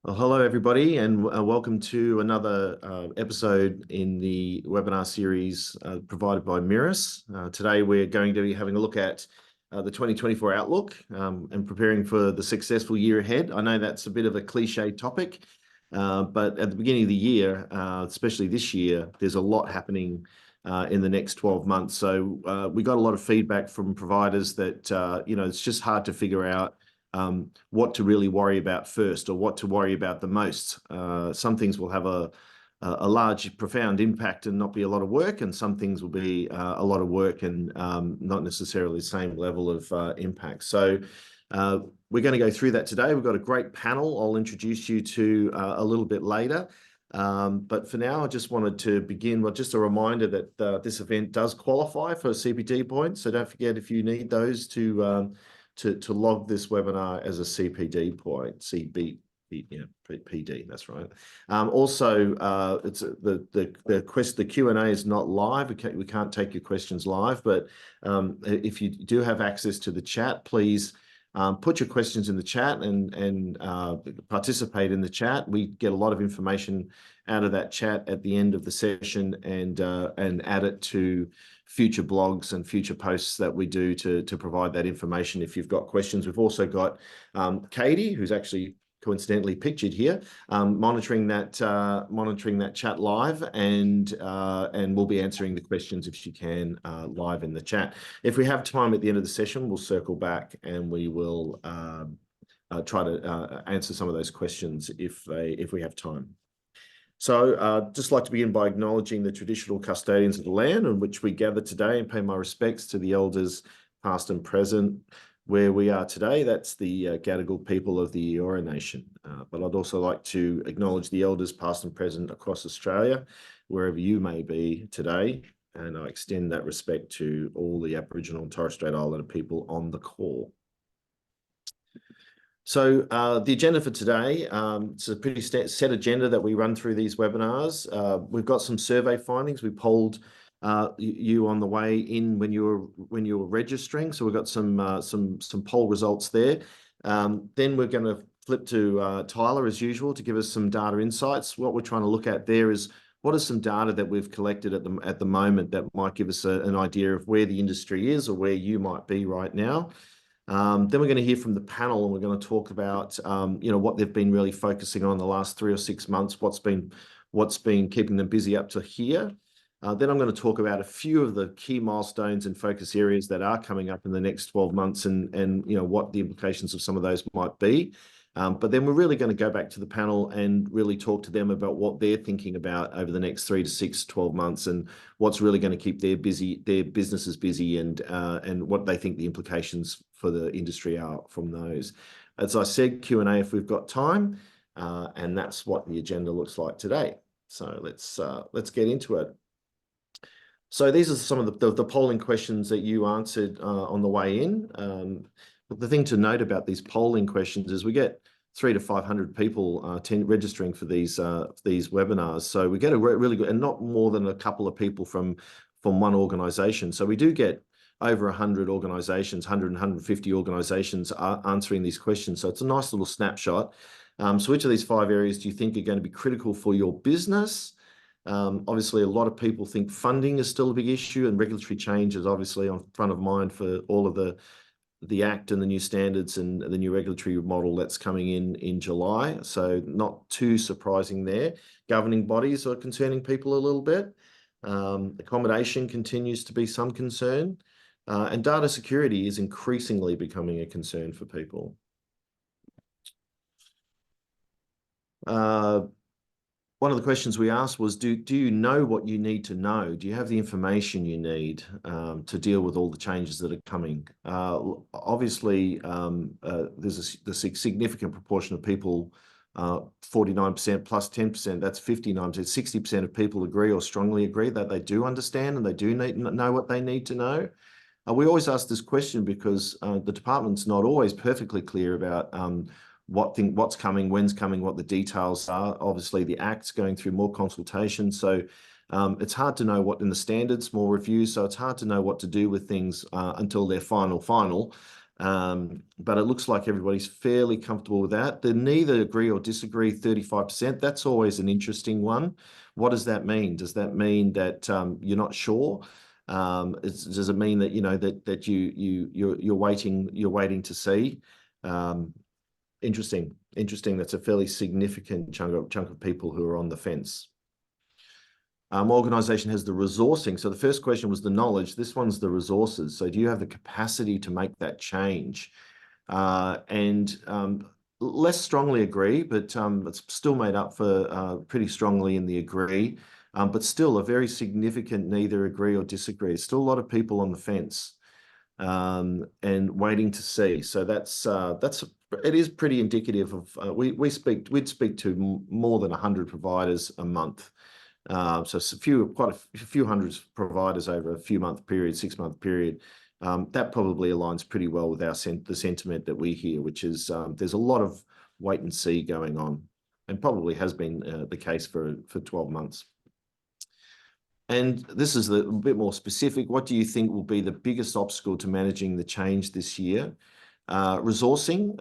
Well, hello, everybody, and welcome to another episode in the webinar series provided by Mirrors. Today, we're going to be having a look at the 2024 outlook and preparing for the successful year ahead. I know that's a bit of a cliche topic, but at the beginning of the year, especially this year, there's a lot happening in the next 12 months. So we got a lot of feedback from providers that, it's just hard to figure out what to really worry about first or what to worry about the most. Some things will have a large, profound impact and not be a lot of work, and some things will be a lot of work and not necessarily the same level of impact. So we're going to go through that today. We've got a great panel I'll introduce you to a little bit later. But for now, I just wanted to begin with just a reminder that this event does qualify for CPD points. So don't forget, if you need those to log this webinar as a CPD point, PD, that's right. Also, it's the Q&A is not live. We can't take your questions live, but if you do have access to the chat, please put your questions in the chat and participate in the chat. We get a lot of information out of that chat at the end of the session and add it to future blogs and future posts that we do to provide that information if you've got questions. We've also got Katie, who's actually coincidentally pictured here, monitoring that chat live, and we'll be answering the questions if she can live in the chat. If we have time at the end of the session, we'll circle back and we will try to answer some of those questions if we have time. So just like to begin by acknowledging the traditional custodians of the land on which we gather today and pay my respects to the elders past and present. Where we are today, that's the Gadigal people of the Eora Nation. But I'd also like to acknowledge the elders past and present across Australia, wherever you may be today. And I extend that respect to all the Aboriginal and Torres Strait Islander people on the call. So the agenda for today, it's a pretty set agenda that we run through these webinars. We've got some survey findings. We polled you on the way in when you were registering, so we've got some poll results there. Then we're going to flip to Tyler as usual to give us some data insights. What we're trying to look at there is what is some data that we've collected at the moment that might give us an idea of where the industry is or where you might be right now. Then we're going to hear from the panel, and we're going to talk about what they've been really focusing on the last 3 or 6 months, what's been keeping them busy up to here. Then I'm going to talk about a few of the key milestones and focus areas that are coming up in the next 12 months and what the implications of some of those might be. But then we're really going to go back to the panel and really talk to them about what they're thinking about over the next 3 to 6, 12 months and what's really going to keep their businesses busy and what they think the implications for the industry are from those. As I said, Q&A if we've got time, and that's what the agenda looks like today. So let's get into it. So these are some of the polling questions that you answered on the way in. But the thing to note about these polling questions is we get 300 to 500 people registering for these webinars. So we get a really good, and not more than a couple of people from one organisation. So we do get over 100 organisations, 100 and 150 organisations answering these questions. So it's a nice little snapshot. So which of these 5 areas do you think are going to be critical for your business? Obviously, a lot of people think funding is still a big issue, and regulatory change is obviously on front of mind for all of the Act and the new standards and the new regulatory model that's coming in July. So not too surprising there. Governing bodies are concerning people a little bit. Accommodation continues to be some concern. And data security is increasingly becoming a concern for people. One of the questions we asked was, do you know what you need to know? Do you have the information you need to deal with all the changes that are coming? Obviously, there's a significant proportion of people, 49% plus 10%, that's 59%, 60% of people agree or strongly agree that they do understand and they do know what they need to know. We always ask this question because the department's not always perfectly clear about what's coming, when's coming, what the details are. Obviously, the Act's going through more consultation, so it's hard to know what in the standards, more reviews, so it's hard to know what to do with things until they're final. But it looks like everybody's fairly comfortable with that. They neither agree or disagree, 35%. That's always an interesting one. What does that mean? Does that mean that you're not sure? Does it mean that you're waiting to see? Interesting. That's a fairly significant chunk of people who are on the fence. Organization has the resourcing. So the first question was the knowledge. This one's the resources. So do you have the capacity to make that change? And less strongly agree, but it's still made up for pretty strongly in the agree. But still a very significant neither agree or disagree. Still a lot of people on the fence and waiting to see. So it is pretty indicative of we'd speak to more than 100 providers a month. So it's quite a few hundreds of providers over a few-month period, 6-month period. That probably aligns pretty well with the sentiment that we hear, which is there's a lot of wait and see going on, and probably has been the case for 12 months. And this is a bit more specific. What do you think will be the biggest obstacle to managing the change this year? Resourcing.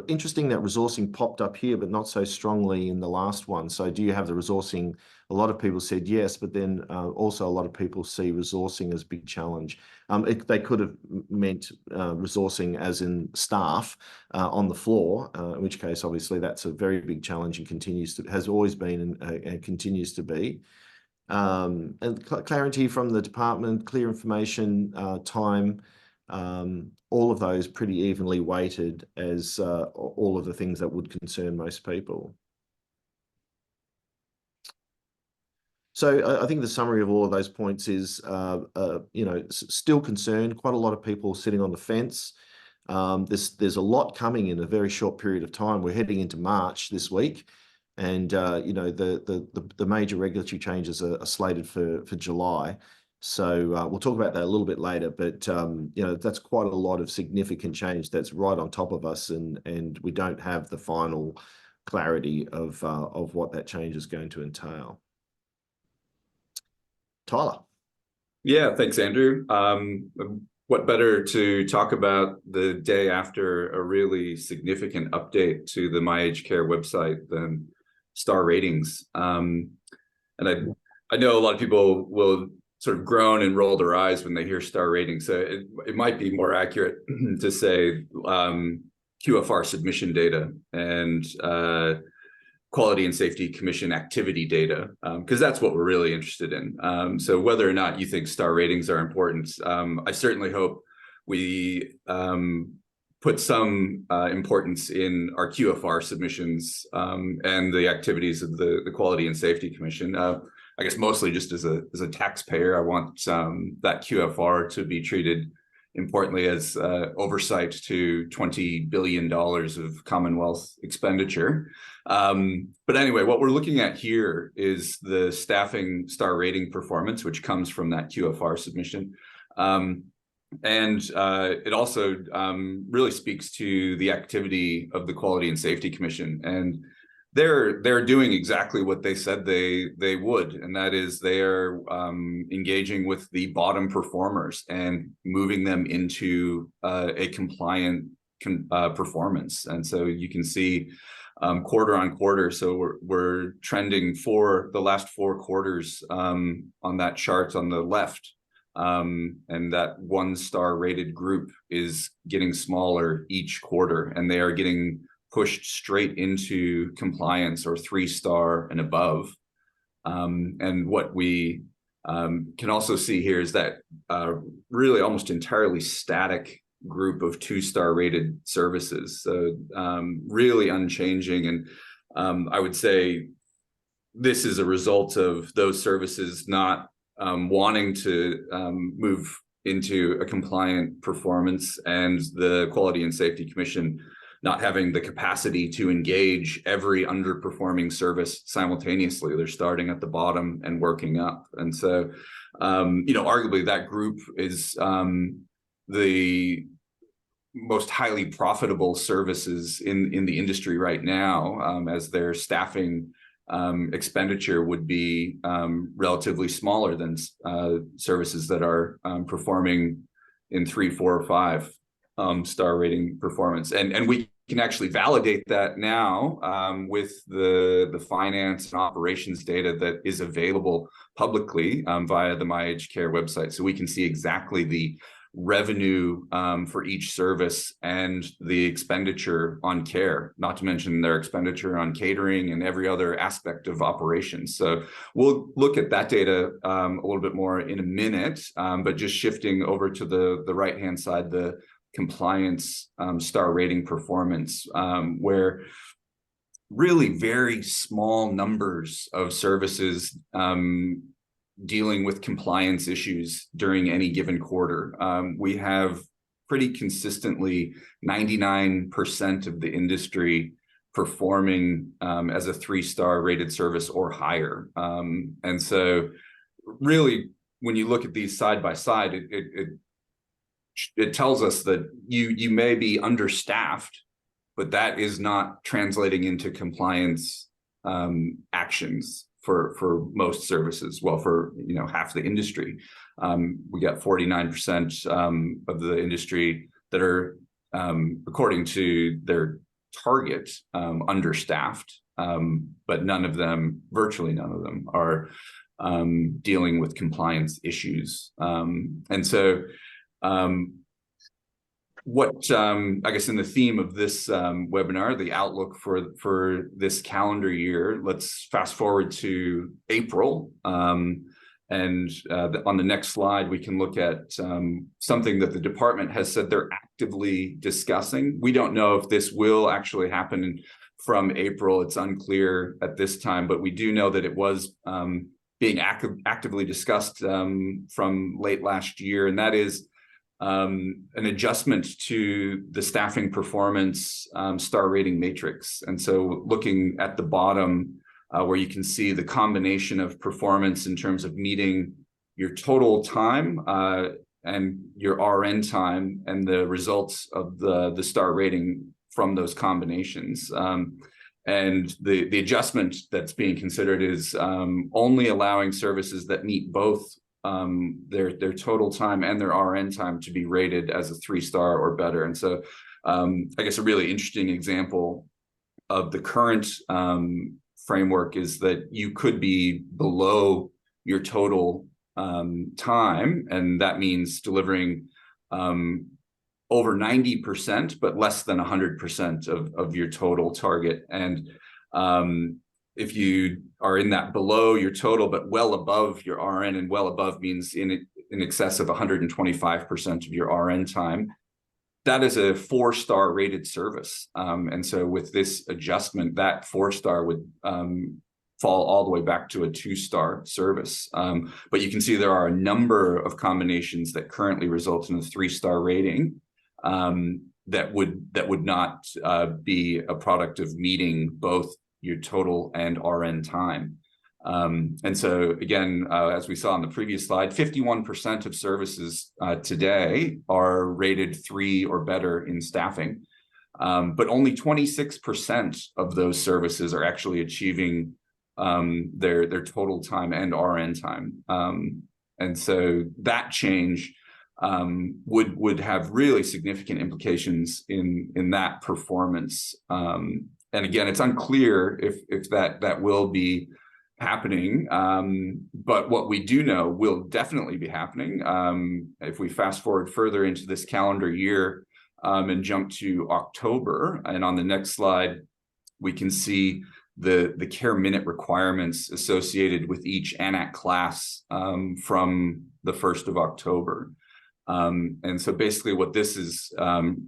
Interesting that resourcing popped up here, but not so strongly in the last one. So do you have the resourcing? A lot of people said yes, but then also a lot of people see resourcing as a big challenge. They could have meant resourcing as in staff on the floor, in which case, obviously, that's a very big challenge and has always been and continues to be. And clarity from the department, clear information, time, all of those pretty evenly weighted as all of the things that would concern most people. So I think the summary of all of those points is, still concerned. Quite a lot of people sitting on the fence. There's a lot coming in a very short period of time. We're heading into March this week, and the major regulatory changes are slated for July. So we'll talk about that a little bit later, but that's quite a lot of significant change that's right on top of us, and we don't have the final clarity of what that change is going to entail. Tyler. Yeah, thanks, Andrew. What better to talk about the day after a really significant update to the My Aged Care website than star ratings? And I know a lot of people will sort of groan and roll their eyes when they hear star ratings. So it might be more accurate to say QFR submission data and Quality and Safety Commission activity data, because that's what we're really interested in. So whether or not you think star ratings are important, I certainly hope we put some importance in our QFR submissions and the activities of the Quality and Safety Commission. I guess mostly just as a taxpayer, I want that QFR to be treated importantly as oversight to $20 billion of Commonwealth expenditure. But anyway, what we're looking at here is the staffing star rating performance, which comes from that QFR submission. And it also really speaks to the activity of the Quality and Safety Commission. And they're doing exactly what they said they would, and that is they are engaging with the bottom performers and moving them into a compliant performance. And so you can see quarter on quarter. So we're trending for the last 4 quarters on that chart on the left. And that 1-star rated group is getting smaller each quarter, and they are getting pushed straight into compliance or 3-star and above. And what we can also see here is that really almost entirely static group of 2-star rated services. So really unchanging. And I would say this is a result of those services not wanting to move into a compliant performance, and the Quality and Safety Commission not having the capacity to engage every underperforming service simultaneously. They're starting at the bottom and working up. And so, arguably that group is the most highly profitable services in the industry right now, as their staffing expenditure would be relatively smaller than services that are performing in 3, 4, or 5. star rating performance. And we can actually validate that now with the finance and operations data that is available publicly via the MyAgeCare website. So we can see exactly the revenue for each service and the expenditure on care, not to mention their expenditure on catering and every other aspect of operations. So we'll look at that data a little bit more in a minute, but just shifting over to the right-hand side, the compliance star rating performance, where really very small numbers of services dealing with compliance issues during any given quarter. We have pretty consistently 99% of the industry performing as a 3-star rated service or higher. And so really, when you look at these side by side, it tells us that you may be understaffed, but that is not translating into compliance actions for most services. Well, for half the industry, we got 49% of the industry that are, according to their target, understaffed, but virtually none of them, are dealing with compliance issues. And so what I guess in the theme of this webinar, the outlook for this calendar year, let's fast forward to April. And on the next slide, we can look at something that the department has said they're actively discussing. We don't know if this will actually happen from April. It's unclear at this time, but we do know that it was being actively discussed from late last year, and that is an adjustment to the staffing performance star rating matrix. And so looking at the bottom, where you can see the combination of performance in terms of meeting your total time and your RN time, and the results of the star rating from those combinations. And the adjustment that's being considered is only allowing services that meet both their total time and their RN time to be rated as a 3-star or better. And so I guess a really interesting example of the current framework is that you could be below your total time, and that means delivering over 90%, but less than 100% of your total target. And if you are in that below your total, but well above your RN, and well above means in excess of 125% of your RN time, that is a 4-star rated service. And so with this adjustment, that 4-star would fall all the way back to a 2-star service. But you can see there are a number of combinations that currently result in a 3-star rating that would not be a product of meeting both your total and RN time. And so again, as we saw on the previous slide, 51% of services today are rated 3 or better in staffing, but only 26% of those services are actually achieving their total time and RN time. And so that change would have really significant implications in that performance. And again, it's unclear if that will be happening, but what we do know will definitely be happening. If we fast forward further into this calendar year and jump to October, and on the next slide, we can see the care minute requirements associated with each ANAC class from the 1st of October. And so basically what this is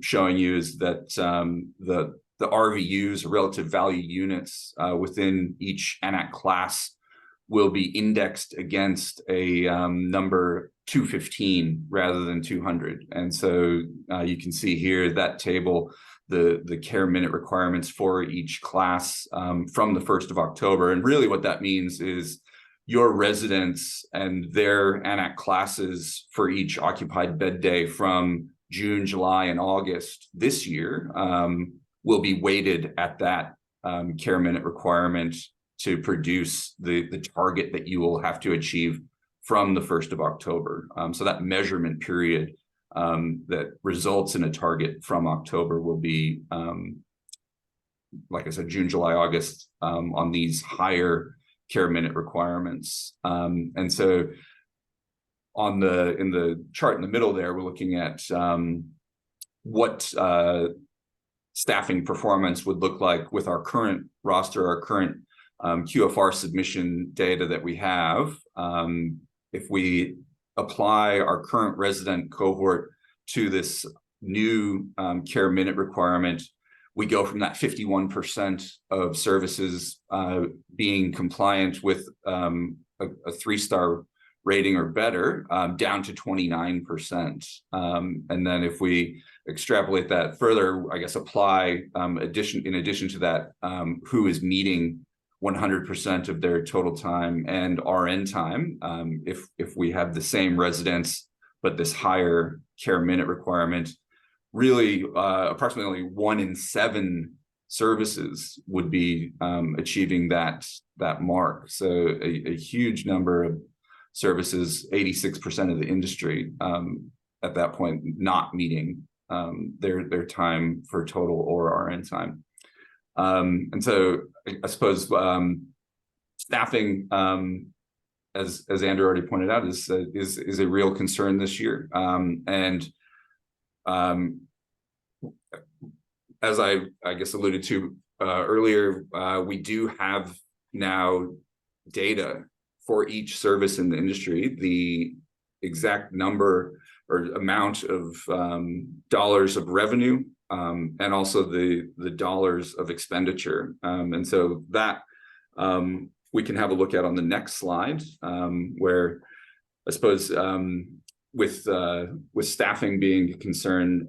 showing you is that the RVUs, relative value units, within each ANAC class will be indexed against a number 215 rather than 200. And so you can see here that table, the care minute requirements for each class from the 1st of October. And really what that means is your residents and their ANAC classes for each occupied bed day from June, July, and August this year will be weighted at that care minute requirement to produce the target that you will have to achieve from the 1st of October. So that measurement period that results in a target from October will be, like I said, June, July, August, on these higher care minute requirements. And so in the chart in the middle there, we're looking at what staffing performance would look like with our current roster, our current QFR submission data that we have. If we apply our current resident cohort to this new care minute requirement, we go from that 51% of services being compliant with a 3-star rating or better, down to 29%. And then if we extrapolate that further, I guess apply in addition to that, who is meeting 100% of their total time and RN time, if we have the same residents but this higher care minute requirement, really approximately 1 in 7 services would be achieving that mark. So a huge number of services, 86% of the industry at that point not meeting their time for total or RN time. And so I suppose staffing, as Andrew already pointed out, is a real concern this year. And as I guess alluded to earlier, we do have now data for each service in the industry, the exact number or amount of dollars of revenue, and also the dollars of expenditure. And so that we can have a look at on the next slide, where I suppose with staffing being a concern,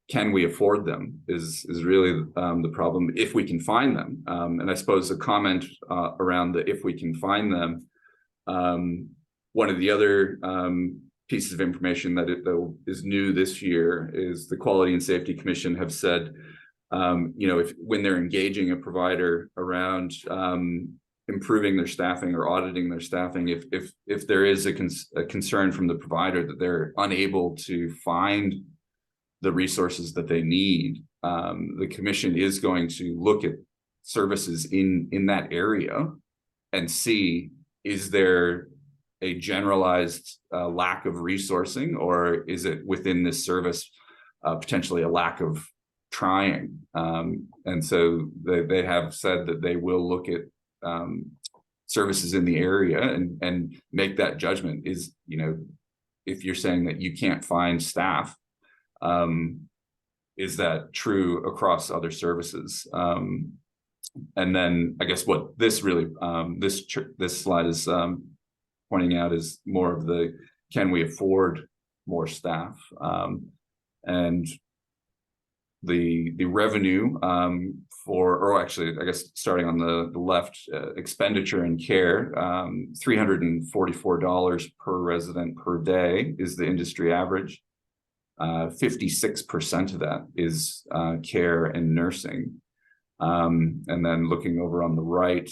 can we afford them is really the problem, if we can find them. And I suppose a comment around the if we can find them, one of the other pieces of information that is new this year is the Quality and Safety Commission have said, when they're engaging a provider around improving their staffing or auditing their staffing, if there is a concern from the provider that they're unable to find the resources that they need, the commission is going to look at services in that area and see, is there a generalized lack of resourcing, or is it within this service potentially a lack of trying? And so they have said that they will look at services in the area and make that judgment. Is, if you're saying that you can't find staff, is that true across other services? And then I guess what this really this slide is pointing out is more of the, can we afford more staff? And the revenue or actually, I guess starting on the left, expenditure and care, $344 per resident per day is the industry average. 56% of that is care and nursing. And then looking over on the right,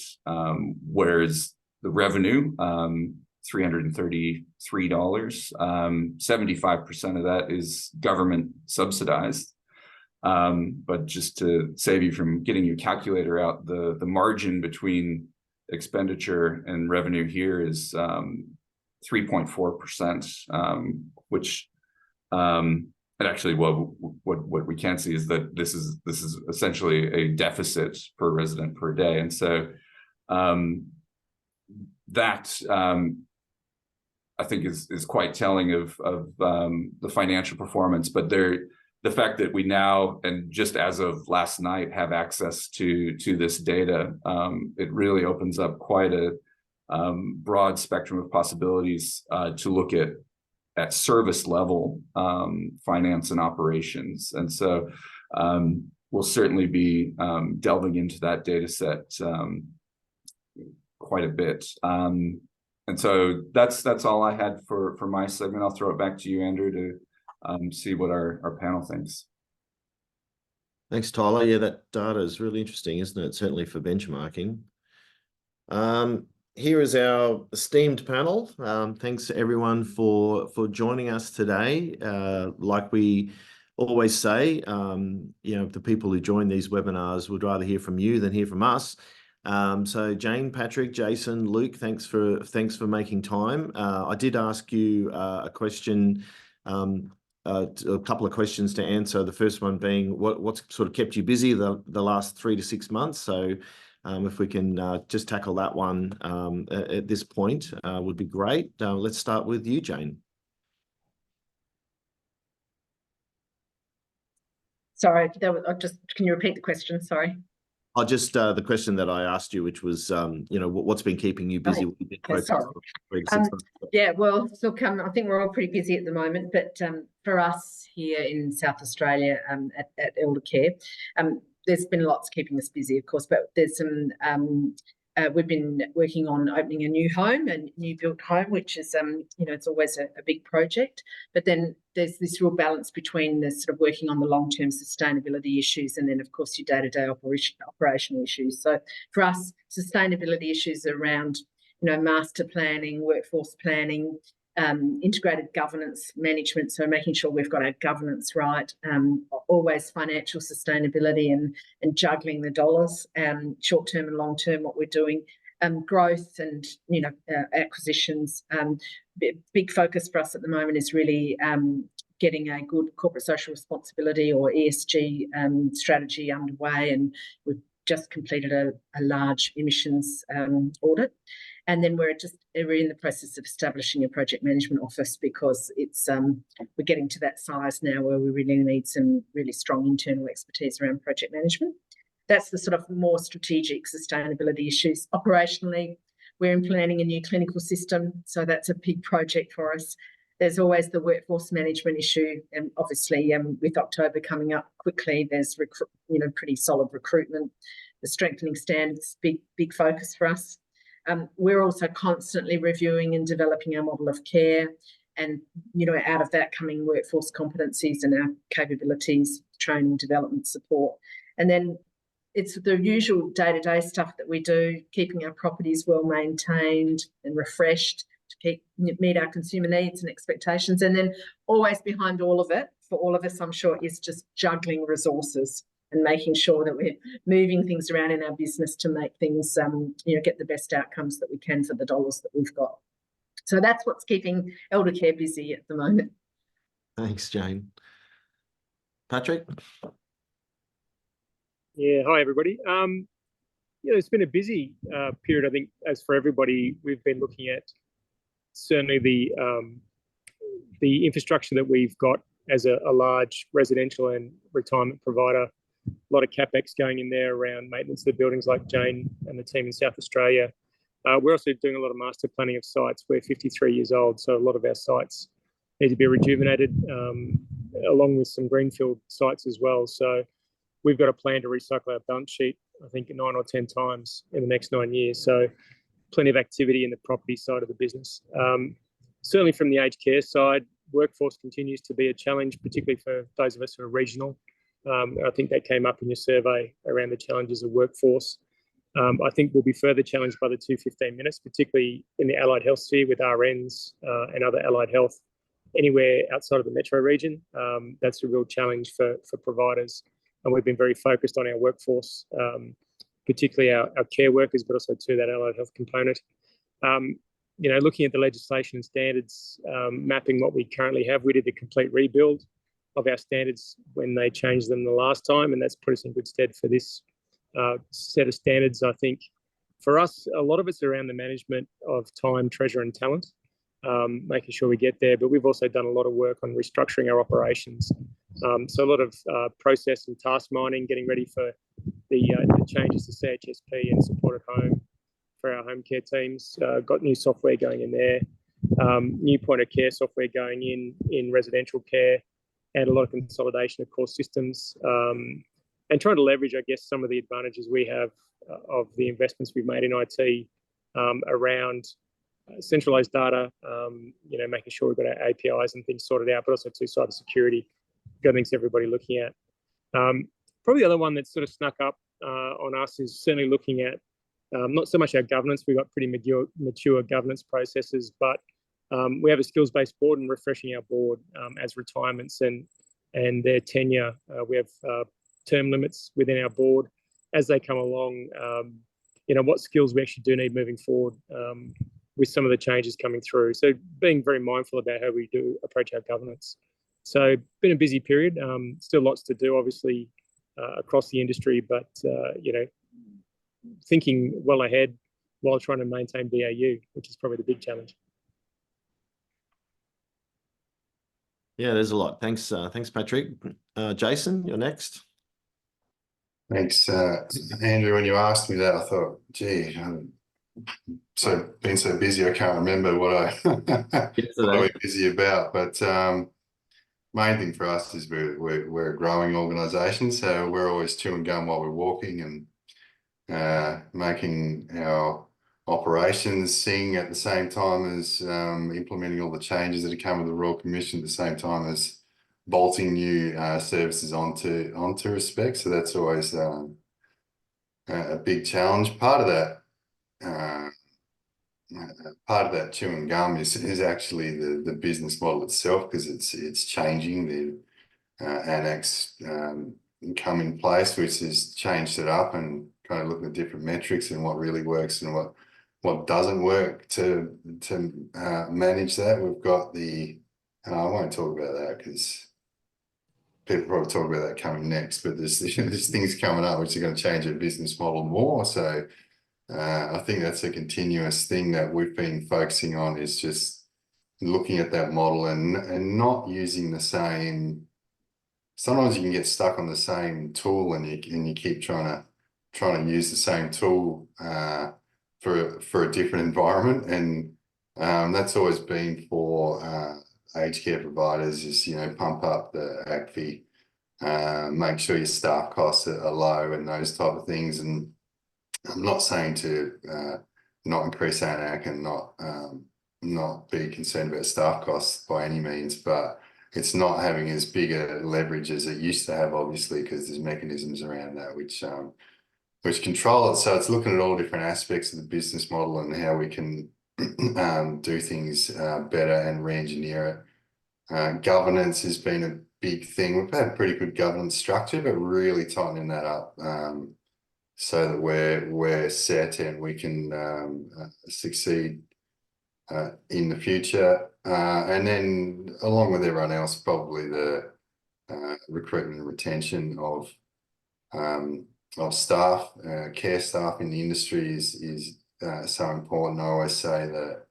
where's the revenue, $333, 75% of that is government subsidized. But just to save you from getting your calculator out, the margin between expenditure and revenue here is 3.4%, which and actually what we can see is that this is essentially a deficit per resident per day. And so that I think is quite telling of the financial performance. But the fact that we now, and just as of last night, have access to this data, it really opens up quite a broad spectrum of possibilities to look at service level finance and operations. And so we'll certainly be delving into that data set quite a bit. And so that's all I had for my segment. I'll throw it back to you, Andrew, to see what our panel thinks. Thanks, Tyler. Yeah, that data is really interesting, isn't it? Certainly for benchmarking. here is our esteemed panel. Thanks to everyone for joining us today. Like we always say, the people who join these webinars would rather hear from you than hear from us. So Jane, Patrick, Jason, Luke, thanks for making time. I did ask you a question, a couple of questions to answer. The first one being what's sort of kept you busy the last 3 to 6 months. So if we can just tackle that one at this point, would be great. Let's start with you, Jane. Sorry, can you repeat the question? Sorry. Just the question that I asked you, which was, what's been keeping you busy? Sorry. Yeah, well, look, I think we're all pretty busy at the moment, but for us here in South Australia at Elder Care, there's been lots keeping us busy, of course, but there's some, we've been working on opening a new built home, which is, it's always a big project. But then there's this real balance between the sort of working on the long-term sustainability issues and then, of course, your day-to-day operational issues. So for us, sustainability issues around, master planning, workforce planning, integrated governance management, so making sure we've got our governance right, always financial sustainability and juggling the dollars, short-term and long-term, what we're doing, growth and, acquisitions. Big focus for us at the moment is really getting a good corporate social responsibility or ESG strategy underway, and we've just completed a large emissions audit. And then we're in the process of establishing a project management office because it's we're getting to that size now where we really need some really strong internal expertise around project management. That's the sort of more strategic sustainability issues. Operationally, we're implementing a new clinical system, so that's a big project for us. There's always the workforce management issue, and obviously with October coming up quickly, there's pretty solid recruitment. The strengthening standards, big focus for us. We're also constantly reviewing and developing our model of care, and out of that coming workforce competencies and our capabilities, training, development, support. And then it's the usual day-to-day stuff that we do, keeping our properties well maintained and refreshed to meet our consumer needs and expectations. And then always behind all of it, for all of us, I'm sure, is just juggling resources and making sure that we're moving things around in our business to make things, get the best outcomes that we can for the dollars that we've got. So that's what's keeping Elder Care busy at the moment. Thanks, Jane. Patrick? Yeah, hi, everybody. It's been a busy period, I think, as for everybody. We've been looking at certainly the infrastructure that we've got as a large residential and retirement provider. A lot of CapEx going in there around maintenance of the buildings, like Jane and the team in South Australia. We're also doing a lot of master planning of sites. We're 53 years old, so a lot of our sites need to be rejuvenated, along with some greenfield sites as well. So we've got a plan to recycle our balance sheet, I think, 9 or 10 times in the next 9 years. So plenty of activity in the property side of the business. Certainly from the aged care side, workforce continues to be a challenge, particularly for those of us who are regional. I think that came up in your survey around the challenges of workforce. I think we'll be further challenged by the 215 minutes, particularly in the allied health sphere with RNs and other allied health anywhere outside of the metro region. That's a real challenge for providers. And we've been very focused on our workforce, particularly our care workers, but also to that allied health component. Looking at the legislation and standards, mapping what we currently have, we did a complete rebuild of our standards when they changed them the last time, and that's put us in good stead for this set of standards. I think for us, a lot of it's around the management of time, treasure, and talent, making sure we get there. But we've also done a lot of work on restructuring our operations. So a lot of process and task mining, getting ready for the changes to CHSP and support at home for our home care teams. Got new software going in there, new point of care software going in residential care, and a lot of consolidation of core systems, and trying to leverage, I guess, some of the advantages we have of the investments we've made in IT around centralized data, making sure we've got our APIs and things sorted out, but also to cybersecurity. Got things everybody looking at. Probably the other one that's sort of snuck up on us is certainly looking at Not so much our governance, we've got pretty mature governance processes, but we have a skills-based board and refreshing our board as retirements and their tenure. We have term limits within our board as they come along. What skills we actually do need moving forward with some of the changes coming through. So being very mindful about how we do approach our governance. So been a busy period. Still lots to do, obviously, across the industry, but thinking well ahead while trying to maintain BAU, which is probably the big challenge. Yeah, there's a lot. Thanks, Patrick. Jason, you're next. Thanks, Andrew. When you asked me that, I thought, gee, been so busy, I can't remember what I'm busy about. But main thing for us is we're a growing organisation, so we're always chewing gum while we're walking and making our operations sing at the same time as implementing all the changes that have come with the Royal Commission at the same time as bolting new services onto Respect. So that's always a big challenge. Part of that chewing gum is actually the business model itself, because it's changing. The Annex come in place, which has changed it up and kind of looking at different metrics and what really works and what doesn't work to manage that. We've got I won't talk about that because people probably talk about that coming next, but there's things coming up which are going to change our business model more. So I think that's a continuous thing that we've been focusing on, is just looking at that model and not using the same. Sometimes you can get stuck on the same tool and you keep trying to use the same tool for a different environment, and that's always been for aged care providers, is pump up the ACFI, make sure your staff costs are low and those type of things. And I'm not saying to not increase ANAC and not be concerned about staff costs by any means, but it's not having as big a leverage as it used to have, obviously, because there's mechanisms around that which control it. So it's looking at all different aspects of the business model and how we can do things better and re-engineer it. Governance has been a big thing. We've had pretty good governance structure, but really tightening that up so that we're set and we can succeed in the future. And then along with everyone else, probably the recruitment and retention of staff, care staff in the industry is so important. I always say that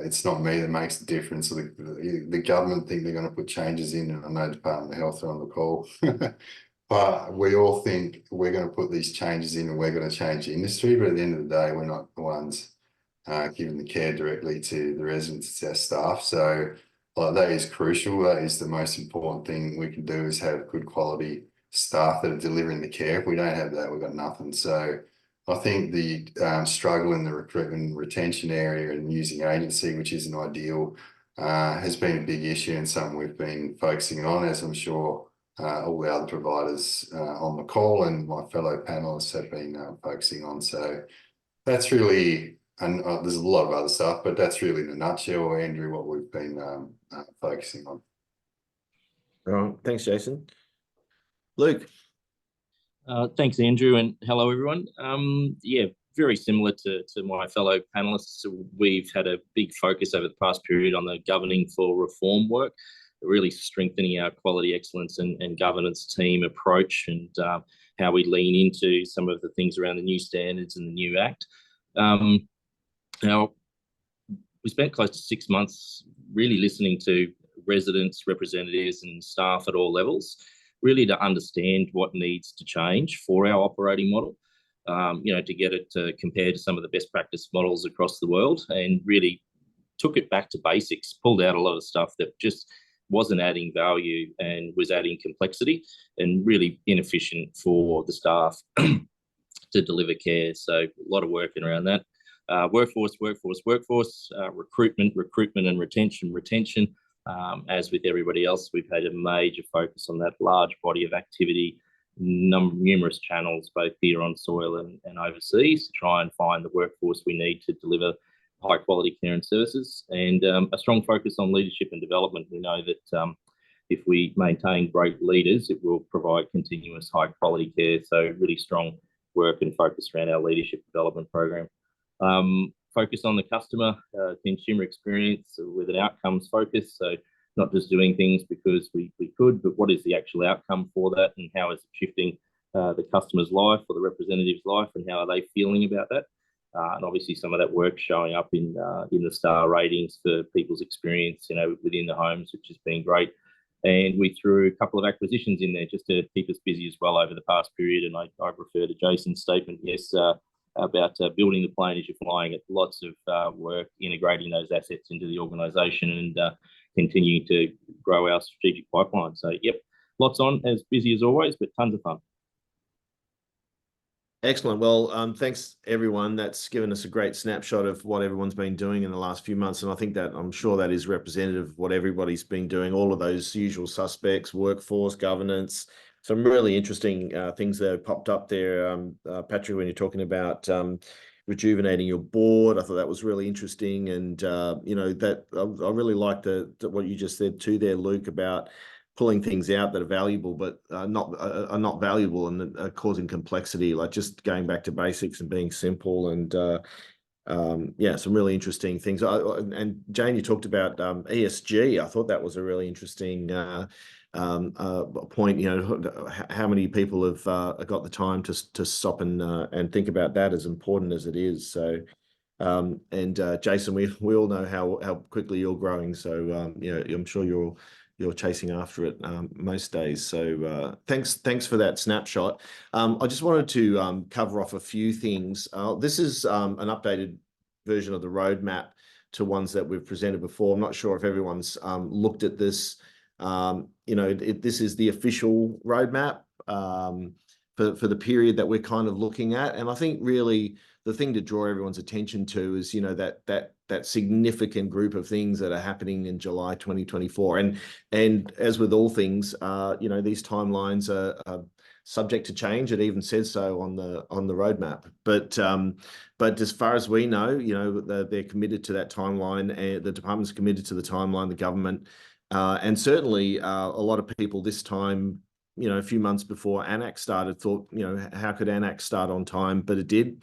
it's not me that makes the difference. The government think they're going to put changes in, and I know Department of Health are on the call, but we all think we're going to put these changes in and we're going to change the industry. But at the end of the day, we're not the ones giving the care directly to the residents, it's our staff. So that is crucial. That is the most important thing we can do, is have good quality staff that are delivering the care. If we don't have that, we've got nothing. So I think the struggle in the recruitment and retention area and using agency, which isn't ideal, has been a big issue and something we've been focusing on, as I'm sure all the other providers on the call and my fellow panelists have been focusing on. So that's really, and there's a lot of other stuff, but that's really in a nutshell, Andrew, what we've been focusing on. All right, thanks, Jason. Luke. Thanks, Andrew, and hello, everyone. Yeah, very similar to my fellow panelists. We've had a big focus over the past period on the governing for reform work, really strengthening our quality excellence and governance team approach, and how we lean into some of the things around the new standards and the new Act. Now, we spent close to 6 months really listening to residents, representatives and staff at all levels, really to understand what needs to change for our operating model, to get it to compare to some of the best practice models across the world, and really took it back to basics, pulled out a lot of stuff that just wasn't adding value and was adding complexity and really inefficient for the staff to deliver care. So a lot of work around that. Workforce, recruitment and retention. As with everybody else, we've had a major focus on that large body of activity numerous channels, both here on soil and overseas, to try and find the workforce we need to deliver high quality care and services, and a strong focus on leadership and development. We know that if we maintain great leaders, it will provide continuous high quality care. So really strong work and focus around our leadership development program. Focus on the customer, consumer experience with an outcomes focus. So not just doing things because we could, but what is the actual outcome for that, and how is it shifting the customer's life or the representative's life, and how are they feeling about that? And obviously some of that work showing up in the star ratings for people's experience, within the homes, which has been great. And we threw a couple of acquisitions in there just to keep us busy as well over the past period. And I refer to Jason's statement, yes, about building the plane as you're flying it. Lots of work integrating those assets into the organisation and continuing to grow our strategic pipeline. So, yep, lots on, as busy as always, but tons of fun. Excellent. Well, thanks everyone. That's given us a great snapshot of what everyone's been doing in the last few months. And I think that I'm sure that is representative of what everybody's been doing, all of those usual suspects, workforce, governance, some really interesting things that have popped up there. Patrick, when you're talking about rejuvenating your board, I thought that was really interesting. And, that I really like what you just said too there, Luke, about pulling things out that are valuable, but are not valuable and are causing complexity, like just going back to basics and being simple. And some really interesting things. And Jane, you talked about ESG. I thought that was a really interesting point. How many people have got the time to stop and think about that, as important as it is. So. Jason, we all know how quickly you're growing. So I'm sure you're chasing after it most days. So thanks for that snapshot. I just wanted to cover off a few things. This is an updated version of the roadmap to ones that we've presented before. I'm not sure if everyone's looked at this. This is the official roadmap for the period that we're kind of looking at. And I think really the thing to draw everyone's attention to is, that significant group of things that are happening in July 2024. And as with all things, these timelines are subject to change. It even says so on the roadmap. But as far as we know, they're committed to that timeline, and the department's committed to the timeline, the government, and certainly a lot of people this time, a few months before ANAC started, thought, how could ANAC start on time? But it did.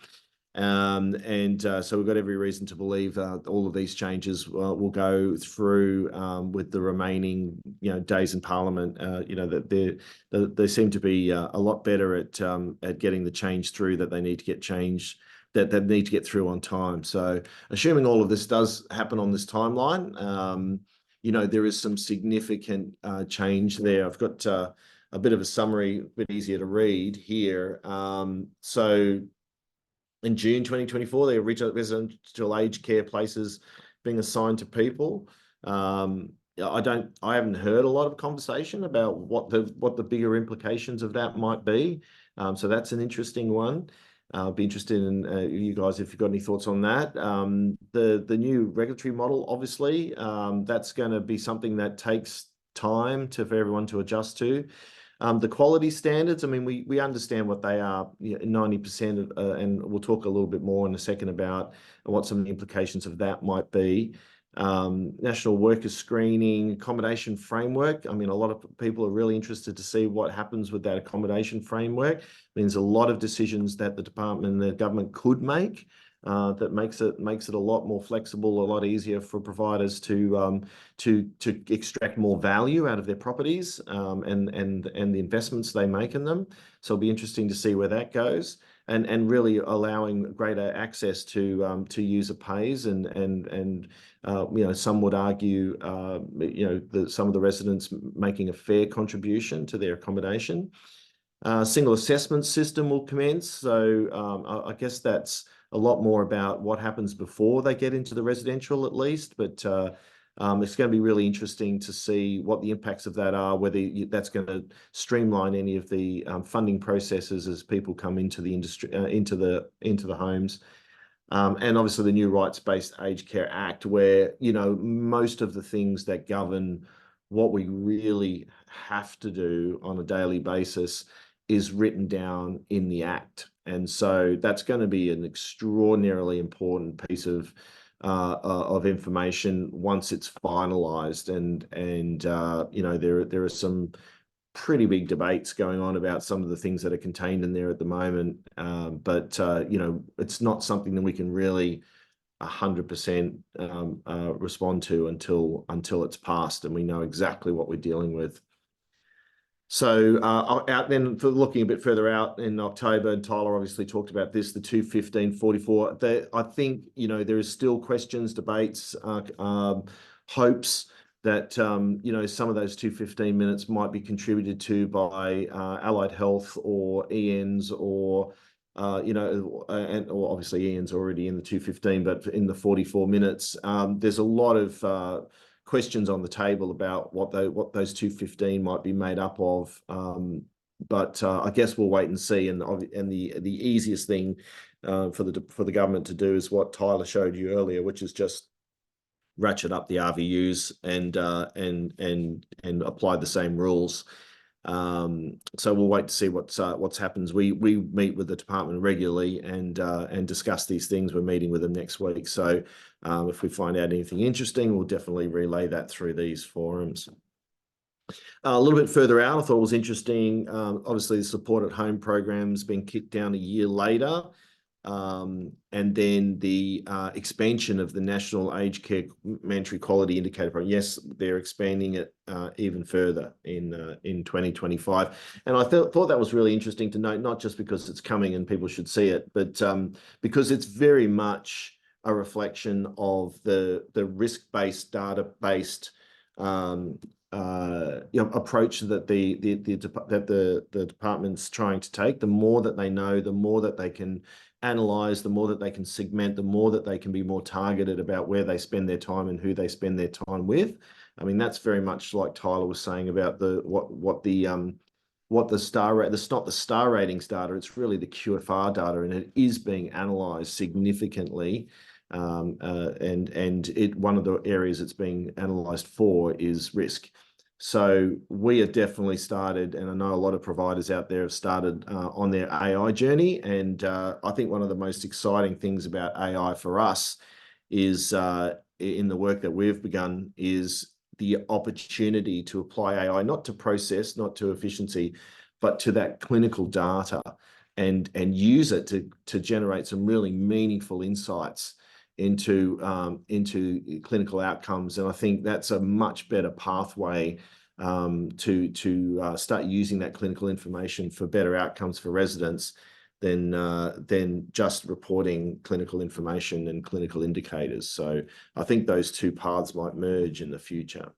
So we've got every reason to believe all of these changes will go through with the remaining days in Parliament. That they seem to be a lot better at getting the change through that they need to get changed, that they need to get through on time. So assuming all of this does happen on this timeline, there is some significant change there. I've got a bit of a summary, a bit easier to read here. So in June 2024, the residential aged care places being assigned to people. I haven't heard a lot of conversation about what the bigger implications of that might be. So that's an interesting one. I'll be interested in you guys if you've got any thoughts on that. The new regulatory model, obviously, that's going to be something that takes time for everyone to adjust to. The quality standards, I mean, we understand what they are, 90%, and we'll talk a little bit more in a second about what some of the implications of that might be. National worker screening, accommodation framework. I mean, a lot of people are really interested to see what happens with that accommodation framework. It means a lot of decisions that the department and the government could make. That makes it a lot more flexible, a lot easier for providers to extract more value out of their properties and the investments they make in them. So it'll be interesting to see where that goes, and really allowing greater access to user pays and some would argue some of the residents making a fair contribution to their accommodation. Single assessment system will commence. So I guess that's a lot more about what happens before they get into the residential, at least. But it's going to be really interesting to see what the impacts of that are, whether that's going to streamline any of the funding processes as people come into the industry, into the homes. And obviously the new Rights-Based Aged Care Act, where, most of the things that govern what we really have to do on a daily basis is written down in the Act. And so that's going to be an extraordinarily important piece of information once it's finalised. And you know, there are some pretty big debates going on about some of the things that are contained in there at the moment. But you know, it's not something that we can really 100% respond to until it's passed and we know exactly what we're dealing with. So out then, for looking a bit further out in October, and Tyler obviously talked about this, the 21544. I think, you know, there is still questions, debates, hopes that you know, some of those 215 minutes might be contributed to by allied health or ENs or you know, or obviously Ian's already in the 215, but in the 44 minutes, there's a lot of questions on the table about what those 215 might be made up of. But I guess we'll wait and see. And the easiest thing for the government to do is what Tyler showed you earlier, which is just ratchet up the RVUs and apply the same rules. So we'll wait to see what's happens. We meet with the department regularly and discuss these things. We're meeting with them next week. So if we find out anything interesting, we'll definitely relay that through these forums. A little bit further out, I thought it was interesting. Obviously, the support at home program's been kicked down a year later. And then the expansion of the National Aged Care Mandatory Quality Indicator Program. Yes, they're expanding it even further in 2025. And I thought that was really interesting to note, not just because it's coming and people should see it, but because it's very much a reflection of the risk-based, data-based you know, approach that the department's trying to take. The more that they know, the more that they can analyze, the more that they can segment, the more that they can be more targeted about where they spend their time and who they spend their time with. I mean, that's very much like Tyler was saying about what the star rate. That's not the star ratings data. It's really the QFR data, and it is being analyzed significantly. And one of the areas it's being analyzed for is risk. So we have definitely started, and I know a lot of providers out there have started on their AI journey. And I think one of the most exciting things about AI for us is in the work that we've begun is the opportunity to apply AI, not to process, not to efficiency, but to that clinical data and use it to generate some really meaningful insights into clinical outcomes. And I think that's a much better pathway to start using that clinical information for better outcomes for residents than just reporting clinical information and clinical indicators. So I think those two paths might merge in the future.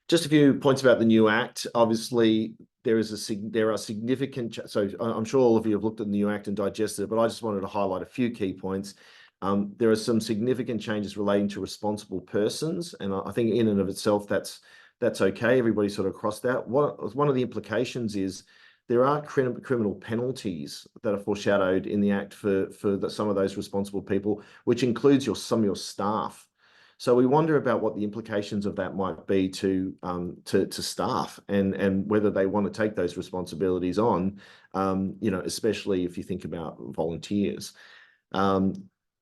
Just a few points about the new Act. Obviously, there are significant, so I'm sure all of you have looked at the new Act and digested it, but I just wanted to highlight a few key points. There are some significant changes relating to responsible persons, and I think in and of itself, that's okay. Everybody sort of crossed that. One of the implications is there are criminal penalties that are foreshadowed in the Act for some of those responsible people, which includes some of your staff. So we wonder about what the implications of that might be to staff and whether they want to take those responsibilities on, you know, especially if you think about volunteers.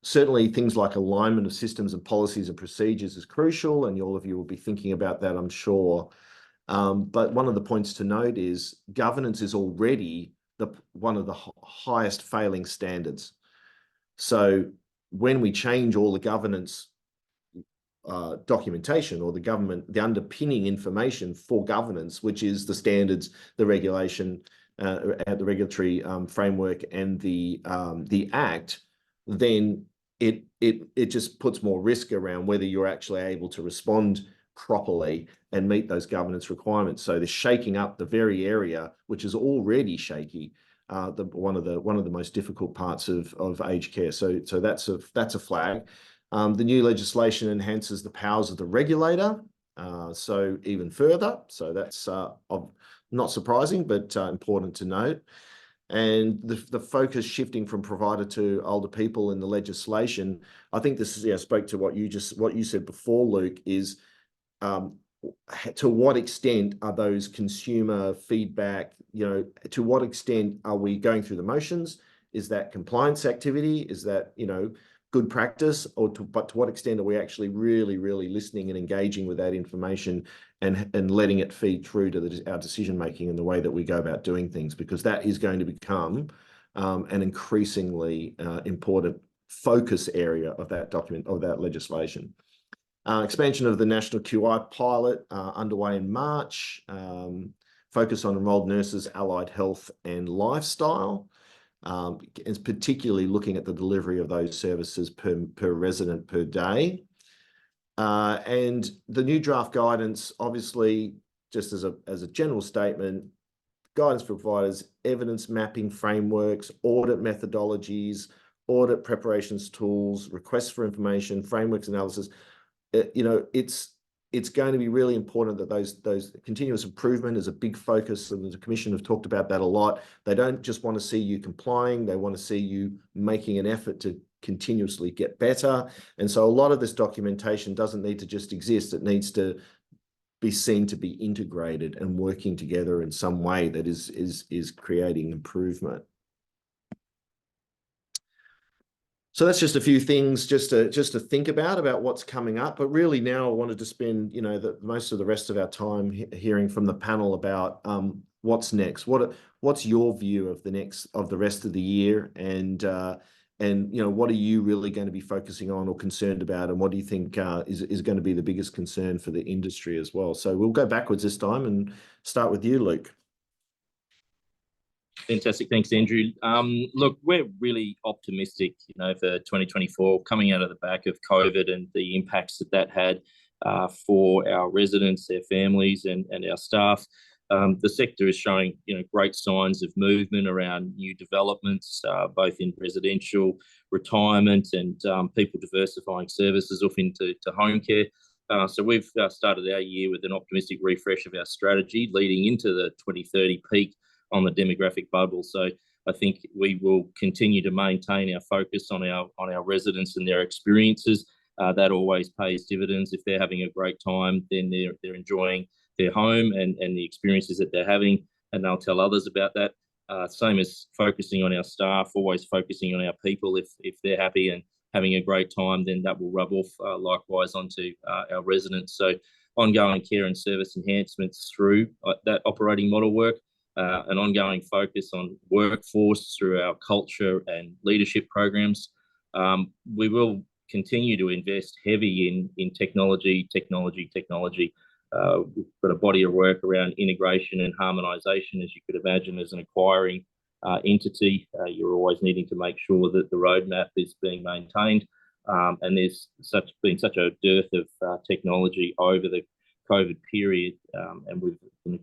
Certainly things like alignment of systems and policies and procedures is crucial, and all of you will be thinking about that, I'm sure. But one of the points to note is governance is already one of the highest failing standards. So when we change all the governance documentation or the underpinning information for governance, which is the standards, the regulation, the regulatory framework, and the Act, then it just puts more risk around whether you're actually able to respond properly and meet those governance requirements. So they're shaking up the very area which is already shaky. One of the most difficult parts of aged care. So that's a flag. The new legislation enhances the powers of the regulator, so even further. So that's not surprising, but important to note. And the focus shifting from provider to older people in the legislation, I think this is, spoke to what you said before, Luke, is to what extent are those consumer feedback, to what extent are we going through the motions? Is that compliance activity? Is that, good practice? But to what extent are we actually really, really listening and engaging with that information and letting it feed through to our decision-making and the way that we go about doing things? Because that is going to become an increasingly important focus area of that document, of that legislation. Expansion of the national QI pilot underway in March. Focus on enrolled nurses, allied health and lifestyle. Is particularly looking at the delivery of those services per resident per day. And the new draft guidance, obviously, just as a general statement, guidance for providers, evidence mapping frameworks, audit methodologies, audit preparations tools, requests for information, frameworks analysis. It's going to be really important that those continuous improvement is a big focus, and the Commission have talked about that a lot. They don't just want to see you complying, they want to see you making an effort to continuously get better. And so a lot of this documentation doesn't need to just exist, it needs to be seen to be integrated and working together in some way that is creating improvement. So that's just a few things just to think about what's coming up. But really now I wanted to spend, most of the rest of our time hearing from the panel about what's next. What's your view of the rest of the year, and what are you really going to be focusing on or concerned about, and what do you think is going to be the biggest concern for the industry as well? So we'll go backwards this time and start with you, Luke. Fantastic. Thanks, Andrew. Look, we're really optimistic, for 2024, coming out of the back of COVID and the impacts that had for our residents, their families, and our staff. The sector is showing, great signs of movement around new developments, both in residential, retirement, and people diversifying services off into home care. So we've started our year with an optimistic refresh of our strategy leading into the 2030 peak on the demographic bubble. So I think we will continue to maintain our focus on our residents and their experiences. That always pays dividends. If they're having a great time, then they're enjoying their home and the experiences that they're having, and they'll tell others about that. Same as focusing on our staff, always focusing on our people. If they're happy and having a great time, then that will rub off likewise onto our residents. So ongoing care and service enhancements through that operating model work. An ongoing focus on workforce through our culture and leadership programs. We will continue to invest heavy in technology. We've got a body of work around integration and harmonisation. As you could imagine, as an acquiring entity, you're always needing to make sure that the roadmap is being maintained. And there's been such a dearth of technology over the COVID period, and we've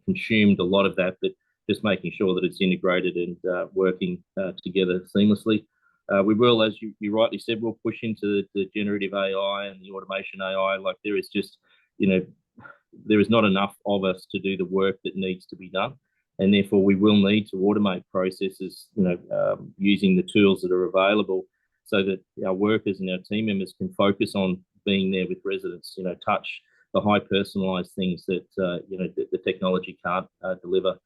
consumed a lot of that, but just making sure that it's integrated and working together seamlessly. We will, as you rightly said, we'll push into the generative AI and the automation AI. Like there is just, there is not enough of us to do the work that needs to be done. And therefore we will need to automate processes, using the tools that are available so that our workers and our team members can focus on being there with residents, touch the high personalised things that, the technology can't deliver.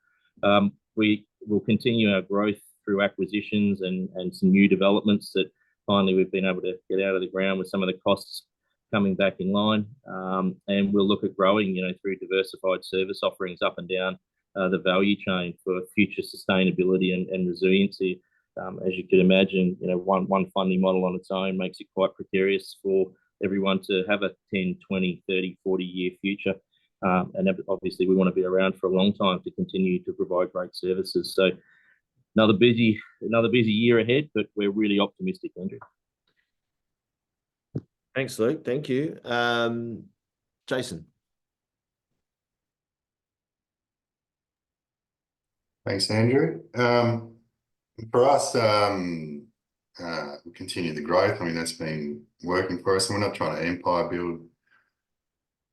We will continue our growth through acquisitions and some new developments that finally we've been able to get out of the ground with some of the costs coming back in line. And we'll look at growing, through diversified service offerings up and down the value chain for future sustainability and resiliency. As you could imagine, one funding model on its own makes it quite precarious for everyone to have a 10, 20, 30, 40-year future. And obviously we want to be around for a long time to continue to provide great services. So another busy year ahead, but we're really optimistic, Andrew. Thanks, Luke. Thank you. Jason. Thanks, Andrew. For us, we continue the growth. I mean, that's been working for us, and we're not trying to empire build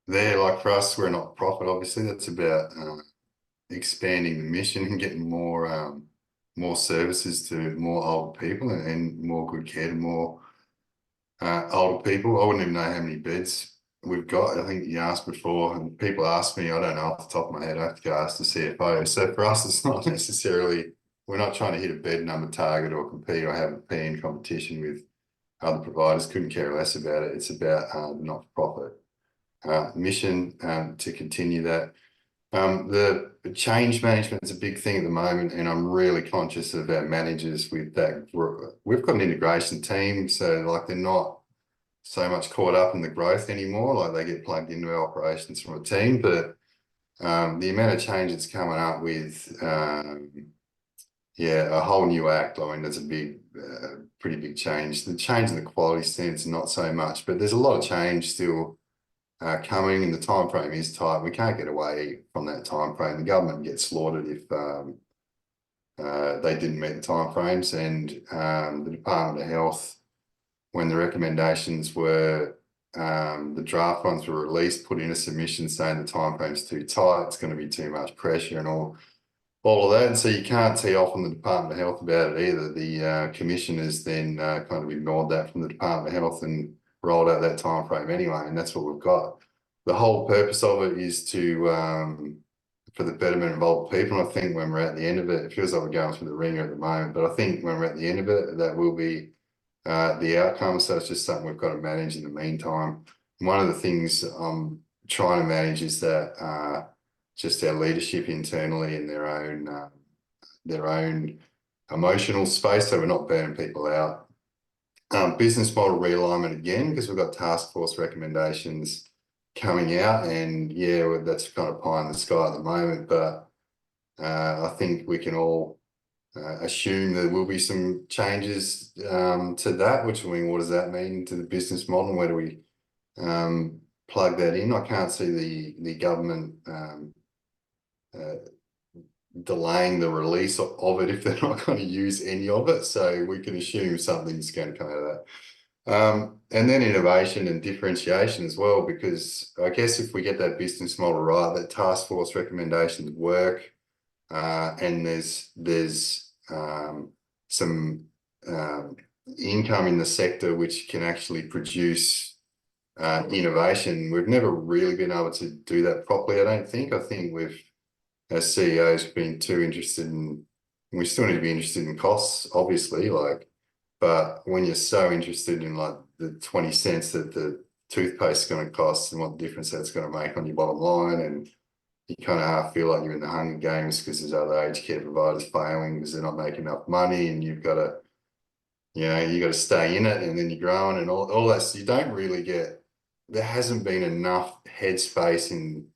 there. Like for us, we're not profit, obviously. That's about expanding the mission and getting more services to more older people and more good care to more older people. I wouldn't even know how many beds we've got, I think you asked before, and people ask me, I don't know off the top of my head, I have to go ask the CFO. So for us, it's not necessarily, we're not trying to hit a bed number target or compete or have a PN competition with other providers. Couldn't care less about it. It's about not-for-profit mission to continue that. The change management is a big thing at the moment, and I'm really conscious of our managers with that. We've got an integration team, so like they're not so much caught up in the growth anymore. Like they get plugged into our operations from a team, but the amount of change that's coming up with, yeah, a whole new act. I mean, that's a big, pretty big change. The change in the quality standards, not so much, but there's a lot of change still coming, and the time frame is tight. We can't get away from that time frame. The government gets slaughtered if they didn't meet the time frames, and the Department of Health, when the recommendations were, the draft ones were released, put in a submission saying the time frame's too tight, it's going to be too much pressure and all of that. And so you can't tee off on the Department of Health about it either. The commissioners then kind of ignored that from the Department of Health and rolled out that time frame anyway, and that's what we've got. The whole purpose of it is to for the betterment of old people. And I think when we're at the end of it, it feels like we're going through the ringer at the moment, but I think when we're at the end of it, that will be the outcome. So it's just something we've got to manage in the meantime. One of the things I'm trying to manage is that just our leadership internally in their own emotional space, so we're not burning people out. Business model realignment again, because we've got task force recommendations coming out, and yeah, that's kind of pie in the sky at the moment, but I think we can all assume there will be some changes to that, which, I mean, what does that mean to the business model? Where do we plug that in? I can't see the government delaying the release of it if they're not going to use any of it. So we can assume something's going to come out of that. And then innovation and differentiation as well, because I guess if we get that business model right, that task force recommendations work, and there's some income in the sector which can actually produce innovation. We've never really been able to do that properly, I don't think. I think we've, as CEOs, been too interested in, and we still need to be interested in costs, obviously, like, but when you're so interested in like the 20 cents that the toothpaste is going to cost and what difference that's going to make on your bottom line, and you kind of half feel like you're in the Hunger Games because there's other aged care providers failing because they're not making enough money, and you've got to, you know, you got to stay in it, and then you're growing and all that. So you don't really get, there hasn't been enough headspace in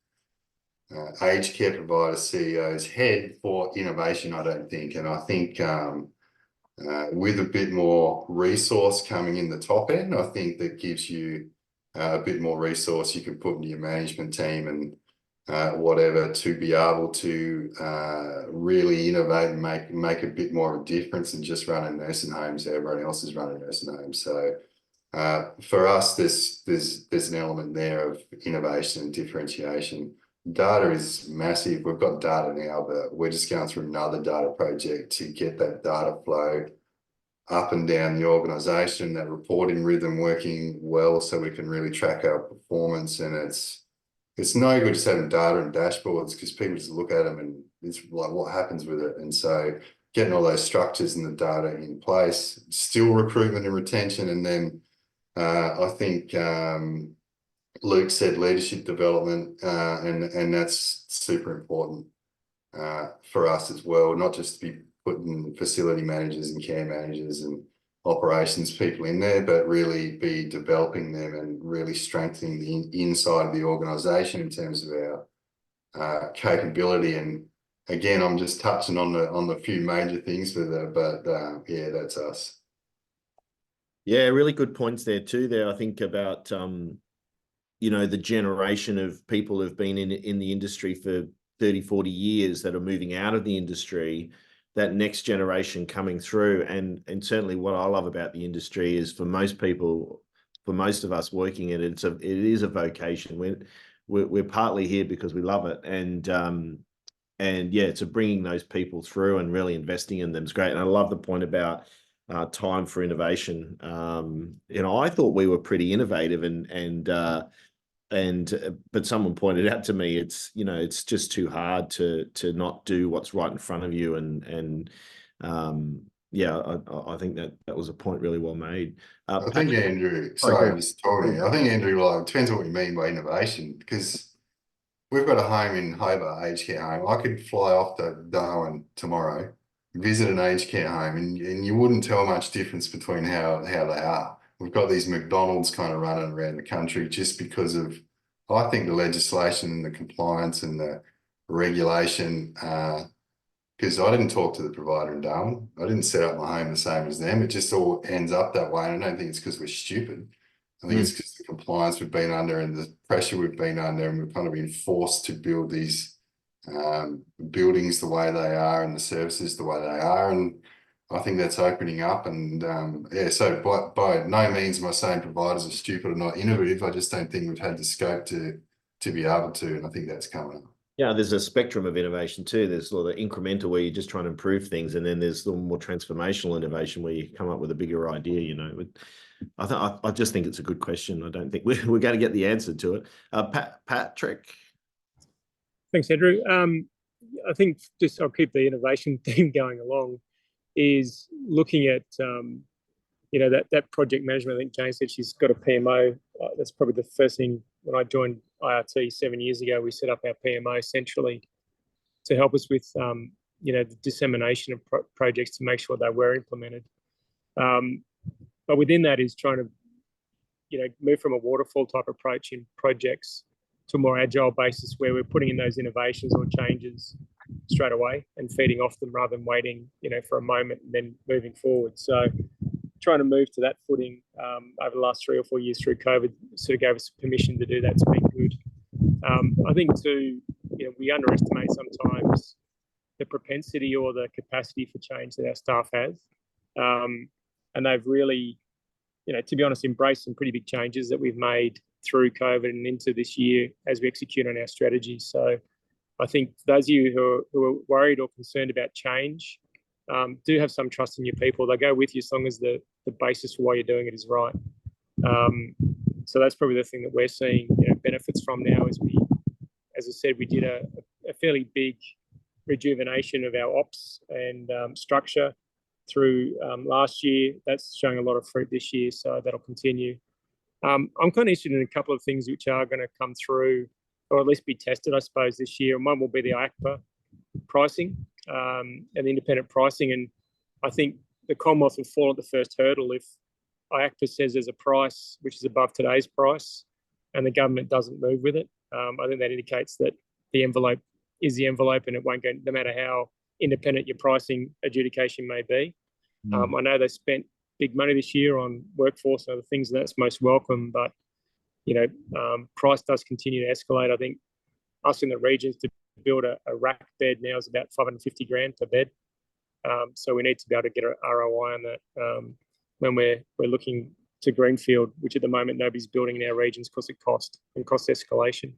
aged care provider CEO's head for innovation, I don't think. And I think with a bit more resource coming in the top end, I think that gives you a bit more resource you can put into your management team and whatever, to be able to really innovate and make a bit more of a difference than just running nursing homes. Everyone else is running nursing homes. So for us, there's an element there of innovation and differentiation. Data is massive. We've got data now, but we're just going through another data project to get that data flow up and down the organization, that reporting rhythm working well, so we can really track our performance. And it's no good just having data and dashboards, because people just look at them and it's like, what happens with it? And so getting all those structures and the data in place, still recruitment and retention. And then I think Luke said leadership development, and that's super important for us as well, not just to be putting facility managers and care managers and operations people in there, but really be developing them and really strengthening the inside of the organization in terms of our capability. And again, I'm just touching on the few major things with it, but yeah, that's us. Yeah, really good points there too. There, I think about you know, the generation of people who've been in the industry for 30, 40 years that are moving out of the industry, that next generation coming through. And certainly what I love about the industry is, for most people, for most of us working in it, it is a vocation. We're partly here because we love it. And yeah, so bringing those people through and really investing in them is great. And I love the point about time for innovation. You know, I thought we were pretty innovative, and but someone pointed out to me, it's just too hard to not do what's right in front of you, and yeah, I think that was a point really well made. I think Andrew, sorry, I'm just talking. I think Andrew, like, it depends what we mean by innovation, because we've got a home in Hobart, aged care home. I could fly off to Darwin tomorrow, visit an aged care home, and you wouldn't tell much difference between how they are. We've got these McDonald's kind of running around the country just because of, I think, the legislation and the compliance and the regulation. Because I didn't talk to the provider in Darwin. I didn't set up my home the same as them. It just all ends up that way. And I don't think it's because we're stupid. I think it's because the compliance we've been under and the pressure we've been under, and we've kind of been forced to build these buildings the way they are and the services the way they are. And I think that's opening up. And yeah, so by no means am I saying providers are stupid or not innovative. I just don't think we've had the scope to be able to. And I think that's coming up. Yeah, there's a spectrum of innovation too. There's a lot of incremental where you're just trying to improve things, and then there's a little more transformational innovation where you come up with a bigger idea. I just think it's a good question. I don't think we're going to get the answer to it. Patrick. Thanks, Andrew. I think I'll keep the innovation theme going along. Is looking at that project management. I think Jane said she's got a PMO. That's probably the first thing. When I joined IRT 7 years ago, we set up our PMO centrally to help us with the dissemination of projects to make sure they were implemented. But within that is trying to move from a waterfall type approach in projects to a more agile basis where we're putting in those innovations or changes straight away and feeding off them rather than waiting for a moment and then moving forward. So trying to move to that footing over the last 3 or 4 years through COVID sort of gave us permission to do that. It's been good. I think too, we underestimate sometimes the propensity or the capacity for change that our staff has. And they've really, to be honest, embraced some pretty big changes that we've made through COVID and into this year as we execute on our strategy. So I think those of you who are worried or concerned about change, do have some trust in your people. They go with you as long as the basis for why you're doing it is right. So that's probably the thing that we're seeing benefits from now. As I said, we did a fairly big rejuvenation of our ops and structure through last year. That's showing a lot of fruit this year, so that'll continue. I'm kind of interested in a couple of things which are going to come through, or at least be tested, I suppose, this year. And one will be the IACPA pricing and the independent pricing. And I think the Commonwealth will fall at the first hurdle if IACPA says there's a price which is above today's price and the government doesn't move with it. I think that indicates that the envelope is the envelope and it won't go, no matter how independent your pricing adjudication may be. I know they spent big money this year on workforce and other things, and that's most welcome, but price does continue to escalate. I think us in the regions to build a rack bed now is about 550 grand per bed. So we need to be able to get an ROI on that when we're looking to greenfield, which at the moment nobody's building in our regions because of cost and cost escalation.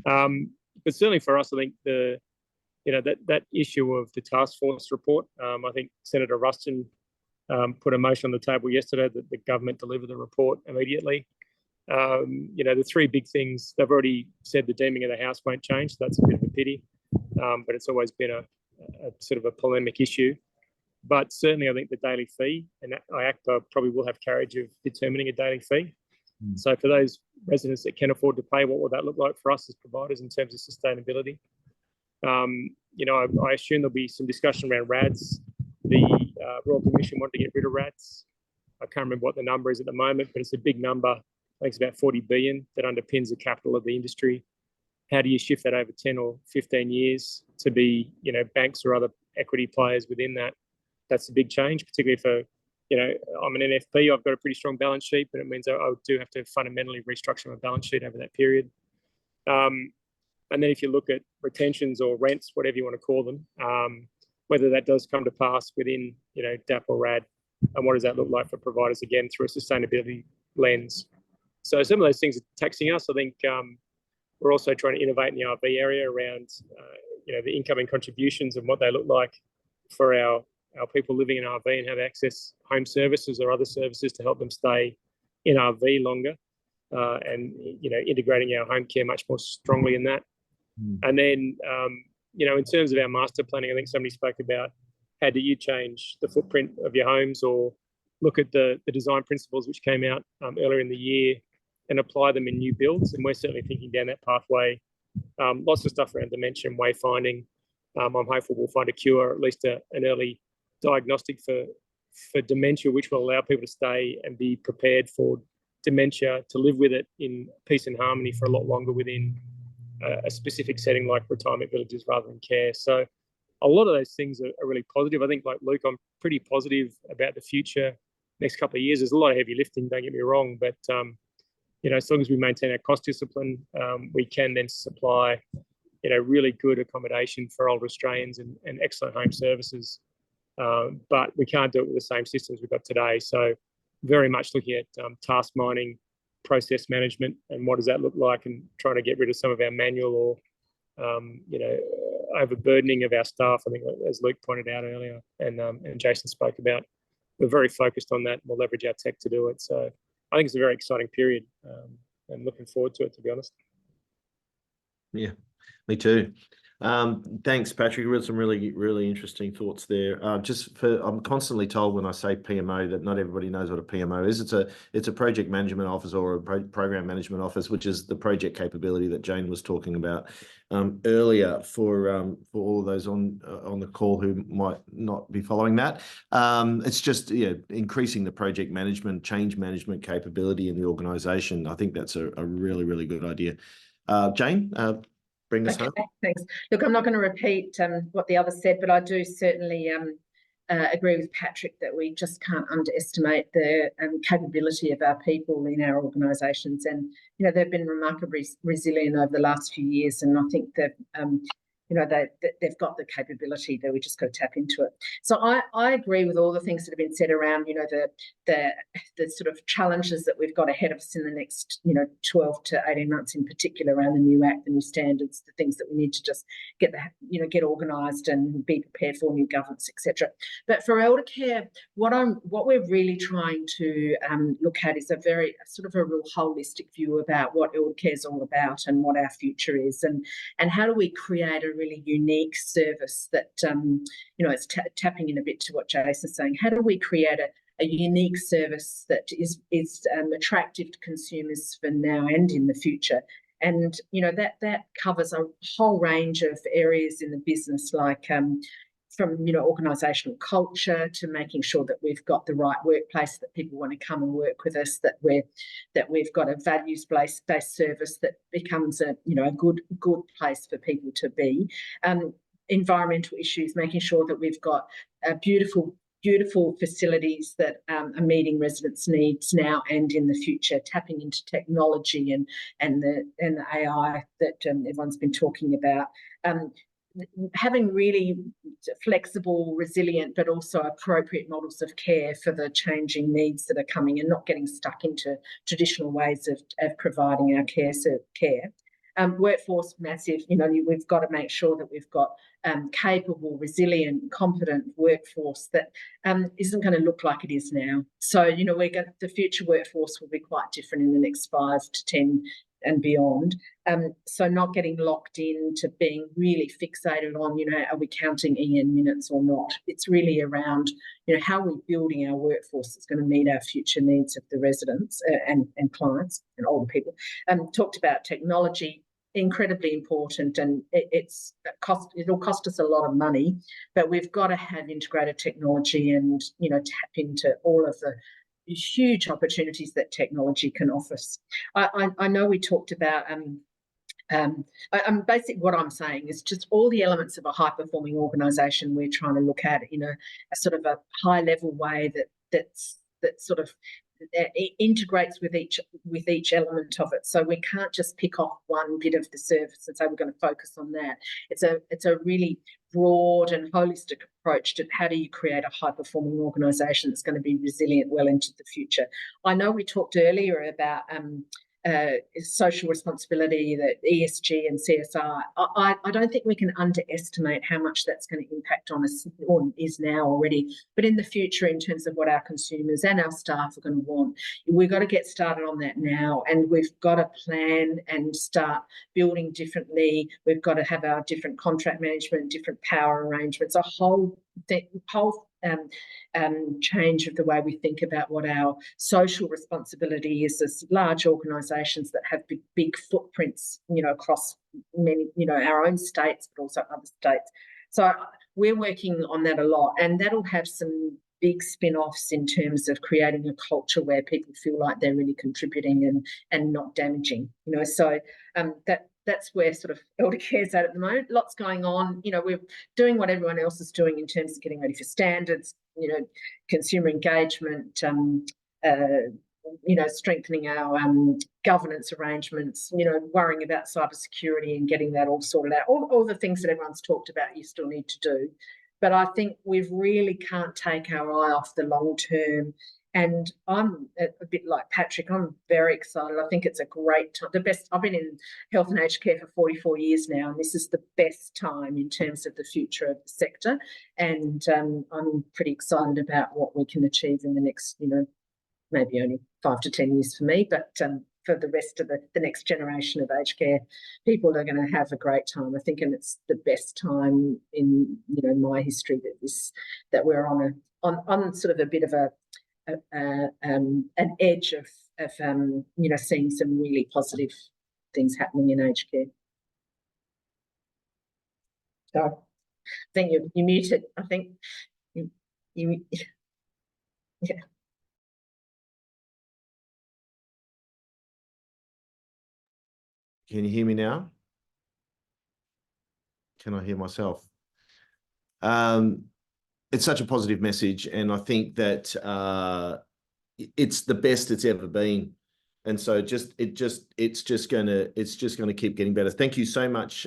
But certainly for us, I think that issue of the task force report, I think Senator Ruston put a motion on the table yesterday that the government deliver the report immediately. The three big things, they've already said the deeming of the house won't change. So that's a bit of a pity, but it's always been a sort of a polemic issue. But certainly I think the daily fee, and IACPA probably will have carriage of determining a daily fee. So for those residents that can afford to pay, what will that look like for us as providers in terms of sustainability? I assume there'll be some discussion around RADs. The Royal Commission wanted to get rid of RADs. I can't remember what the number is at the moment, but it's a big number. I think it's about 40 billion that underpins the capital of the industry. How do you shift that over 10 or 15 years to be, banks or other equity players within that? That's a big change, particularly for, I'm an NFP. I've got a pretty strong balance sheet, but it means I do have to fundamentally restructure my balance sheet over that period. And then if you look at retentions or rents, whatever you want to call them, whether that does come to pass within, DAP or RAD, and what does that look like for providers, again, through a sustainability lens. So some of those things are taxing us. I think we're also trying to innovate in the RV area around, the incoming contributions and what they look like for our people living in RV and how they access home services or other services to help them stay in RV longer. and integrating our home care much more strongly in that. And then in terms of our master planning, I think somebody spoke about how do you change the footprint of your homes, or look at the design principles which came out earlier in the year and apply them in new builds. And we're certainly thinking down that pathway. Lots of stuff around dementia and wayfinding. I'm hopeful we'll find a cure, or at least an early diagnostic for dementia, which will allow people to stay and be prepared for dementia, to live with it in peace and harmony for a lot longer within a specific setting like retirement villages rather than care. So a lot of those things are really positive. I think, like Luke, I'm pretty positive about the future next couple of years. There's a lot of heavy lifting, don't get me wrong, but as long as we maintain our cost discipline, we can then supply really good accommodation for older Australians and excellent home services. But we can't do it with the same systems we've got today. So very much looking at task mining, process management, and what does that look like, and trying to get rid of some of our manual or overburdening of our staff. I think, as Luke pointed out earlier, and Jason spoke about, we're very focused on that. We'll leverage our tech to do it. So I think it's a very exciting period, and looking forward to it, to be honest. Yeah, me too. Thanks, Patrick. We had some really, really interesting thoughts there. I'm constantly told when I say PMO that not everybody knows what a PMO is. It's a project management office, or a program management office, which is the project capability that Jane was talking about earlier for all those on the call who might not be following that. It's just increasing the project management, change management capability in the organisation. I think that's a really, really good idea. Jane, bring us home. Thanks. Look, I'm not going to repeat what the others said, but I do certainly agree with Patrick that we just can't underestimate the capability of our people in our organisations. And, they've been remarkably resilient over the last few years. And I think that, they've got the capability that we just got to tap into it. So I agree with all the things that have been said around, the sort of challenges that we've got ahead of us in the next, 12 to 18 months in particular, around the new Act, the new standards, the things that we need to just get organised and be prepared for, new governance, etc. But for elder care, what we're really trying to look at is a real holistic view about what elder care is all about and what our future is, and how do we create a really unique service that, it's tapping in a bit to what Jason's saying. How do we create a unique service that is attractive to consumers for now and in the future? And, that covers a whole range of areas in the business, like from, organisational culture to making sure that we've got the right workplace, that people want to come and work with us, that we've got a values-based service that becomes a good place for people to be. Environmental issues, making sure that we've got beautiful facilities that are meeting residents' needs now and in the future, tapping into technology and the AI that everyone's been talking about. Having really flexible, resilient, but also appropriate models of care for the changing needs that are coming, and not getting stuck into traditional ways of providing our care. Workforce, massive. We've got to make sure that we've got capable, resilient, competent workforce that isn't going to look like it is now. So, the future workforce will be quite different in the next 5 to 10 and beyond. So not getting locked into being really fixated on, are we counting EN minutes or not? It's really around, how are we building our workforce that's going to meet our future needs of the residents and clients and older people. Talked about technology, incredibly important, and it'll cost us a lot of money, but we've got to have integrated technology and, tap into all of the huge opportunities that technology can offer us. I know we talked about basically what I'm saying is just all the elements of a high-performing organisation we're trying to look at in a sort of a high-level way that sort of integrates with each element of it. So we can't just pick off one bit of the service and say we're going to focus on that. It's a really broad and holistic approach to how do you create a high-performing organisation that's going to be resilient well into the future. I know we talked earlier about social responsibility, the ESG and CSR. I don't think we can underestimate how much that's going to impact on us, or is now already, but in the future, in terms of what our consumers and our staff are going to want. We've got to get started on that now, and we've got to plan and start building differently. We've got to have our different contract management, different power arrangements, a whole change of the way we think about what our social responsibility is as large organisations that have big footprints, across many, our own states, but also other states. So we're working on that a lot, and that'll have some big spin-offs in terms of creating a culture where people feel like they're really contributing and not damaging. So that's where sort of elder care's at the moment. Lots going on. We're doing what everyone else is doing in terms of getting ready for standards, consumer engagement, strengthening our governance arrangements, worrying about cybersecurity and getting that all sorted out. All the things that everyone's talked about you still need to do. But I think we really can't take our eye off the long term. And I'm a bit like Patrick. I'm very excited. I think it's a great time. I've been in health and aged care for 44 years now, and this is the best time in terms of the future of the sector. And I'm pretty excited about what we can achieve in the next, maybe only 5 to 10 years for me, but for the rest of the next generation of aged care, people are going to have a great time, I think, and it's the best time in my history that we're on sort of a bit of an edge of seeing some really positive things happening in aged care. So I think you're muted. I think you yeah. Can you hear me now? Can I hear myself? It's such a positive message, and I think that it's the best it's ever been, and so it's just gonna keep getting better. Thank you so much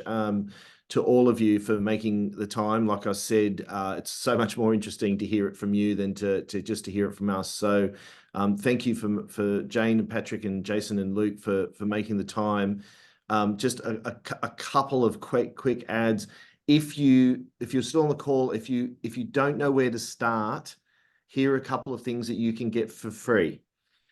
to all of you for making the time. Like I said, it's so much more interesting to hear it from you than to hear it from us. So thank you for Jane and Patrick and Jason and Luke for making the time. Just a couple of quick ads. If you're still on the call, if you don't know where to start, here are a couple of things that you can get for free.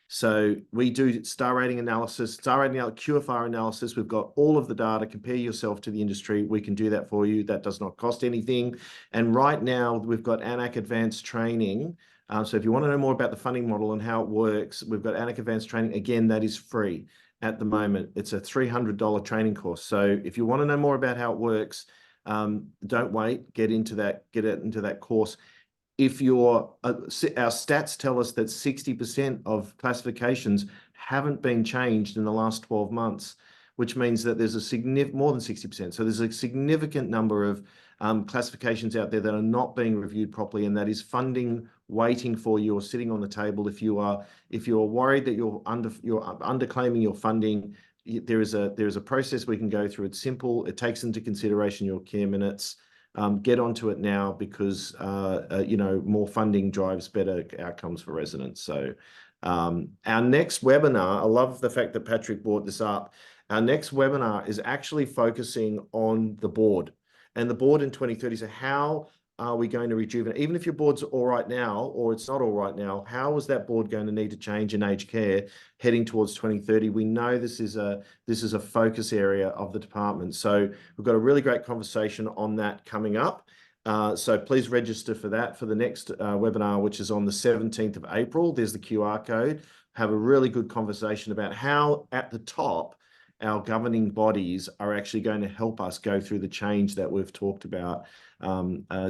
So we do star rating analysis, QFR analysis. We've got all of the data. Compare yourself to the industry. We can do that for you. That does not cost anything. And right now we've got ANAC Advanced Training. So if you want to know more about the funding model and how it works, we've got ANAC Advanced Training. Again, that is free at the moment. It's a $300 training course. So if you want to know more about how it works, don't wait. Get into that course. If our stats tell us that 60% of classifications haven't been changed in the last 12 months, which means that there's more than 60%. So there's a significant number of classifications out there that are not being reviewed properly, and that is funding waiting for you or sitting on the table. If you're worried that you're underclaiming your funding, there is a process we can go through. It's simple. It takes into consideration your care minutes. Get onto it now, because more funding drives better outcomes for residents. So our next webinar, I love the fact that Patrick brought this up. Our next webinar is actually focusing on the board and the board in 2030. So how are we going to rejuvenate? Even if your board's all right now, or it's not all right now, how is that board going to need to change in aged care heading towards 2030? We know this is a focus area of the department. So we've got a really great conversation on that coming up. So please register for that for the next webinar, which is on the 17th of April. There's the QR code. Have a really good conversation about how at the top our governing bodies are actually going to help us go through the change that we've talked about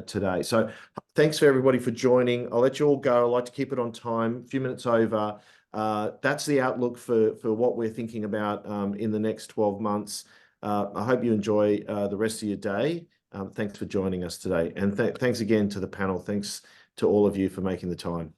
today. So thanks for everybody for joining. I'll let you all go. I like to keep it on time, a few minutes over. That's the outlook for what we're thinking about in the next 12 months. I hope you enjoy the rest of your day. Thanks for joining us today. And thanks again to the panel. Thanks to all of you for making the time.